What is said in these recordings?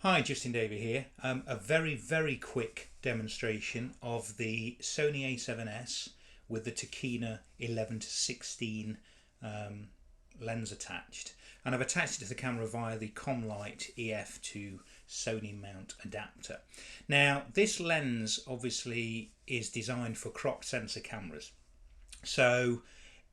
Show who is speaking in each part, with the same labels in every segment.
Speaker 1: Hi, Justin Davey here. A very quick demonstration of the Sony A7S with the Tokina 11 to 16 lens attached, and I've attached it to the camera via the Commlite EF to Sony mount adapter. Now this lens obviously is designed for crop sensor cameras, so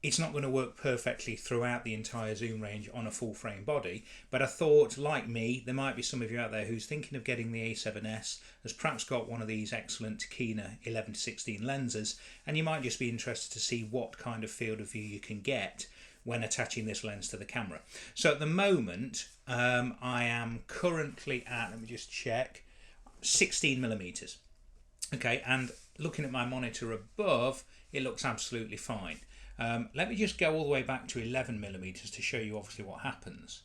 Speaker 1: it's not going to work perfectly throughout the entire zoom range on a full frame body, but I thought, like me, there might be some of you out there who's thinking of getting the A7S, has perhaps got one of these excellent Tokina 11 to 16 lenses, and you might just be interested to see what kind of field of view you can get when attaching this lens to the camera. So at the moment I am currently at, let me just check, 16mm. Okay, and looking at my monitor above, it looks absolutely fine. Let me just go all the way back to 11mm to show you obviously what happens.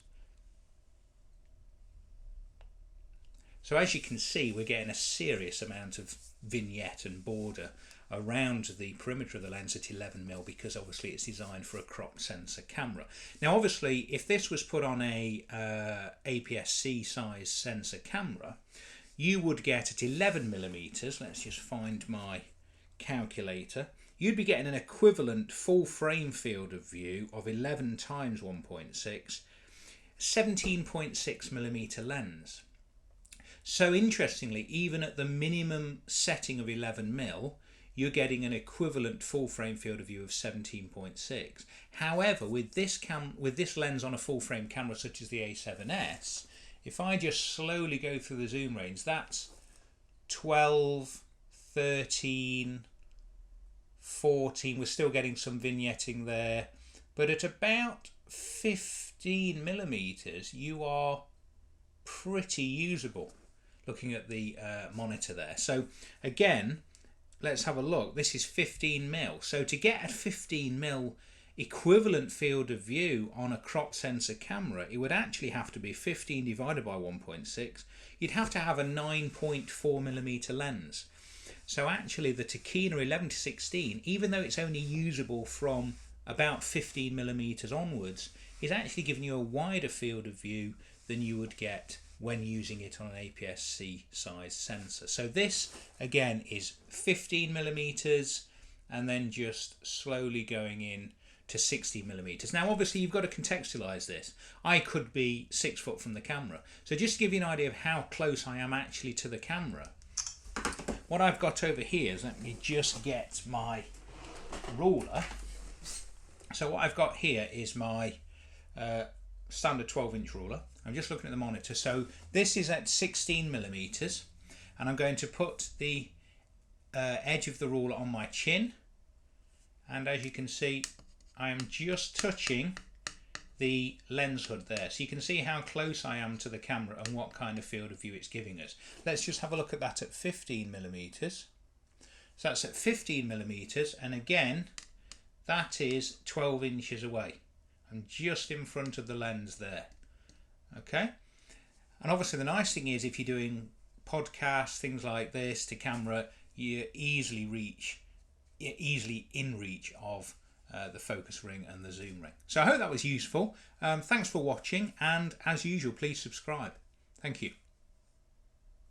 Speaker 1: So as you can see, we're getting a serious amount of vignette and border around the perimeter of the lens at 11mm, because obviously it's designed for a crop sensor camera. Now obviously if this was put on a APS-C size sensor camera, you would get at 11mm, let's just find my calculator, you'd be getting an equivalent full frame field of view of 11 times 1.6, 17.6mm lens. So interestingly, even at the minimum setting of 11mm, you're getting an equivalent full frame field of view of 17.6. However, with this lens on a full frame camera such as the A7S, if I just slowly go through the zoom range, that's 12, 13, 14, we're still getting some vignetting there, but at about 15mm you are pretty usable looking at the monitor there. So again, let's have a look. This is 15mm, so to get a 15mm equivalent field of view on a crop sensor camera, it would actually have to be 15 divided by 1.6. You'd have to have a 9.4mm lens. So actually the Tokina 11 to 16, even though it's only usable from about 15mm onwards, is actually giving you a wider field of view than you would get when using it on an APS-C size sensor. So this again is 15mm and then just slowly going in to 60mm. Now obviously you've got to contextualize this. I could be 6 foot from the camera, so just to give you an idea of how close I am actually to the camera, what I've got over here is, let me just get my ruler. So what I've got here is my standard 12-inch ruler. I'm just looking at the monitor. So this is at 16mm, and I'm going to put the edge of the ruler on my chin, and as you can see, I am just touching the lens hood there, so you can see how close I am to the camera and what kind of field of view it's giving us. Let's just have a look at that at 15mm. So that's at 15mm, and again that is 12 inches away. I'm just in front of the lens there. Okay, and obviously the nice thing is, if you're doing podcasts, things like this to camera, you're easily in reach of the focus ring and the zoom ring. So I hope that was useful. Thanks for watching, and as usual, please subscribe. Thank you.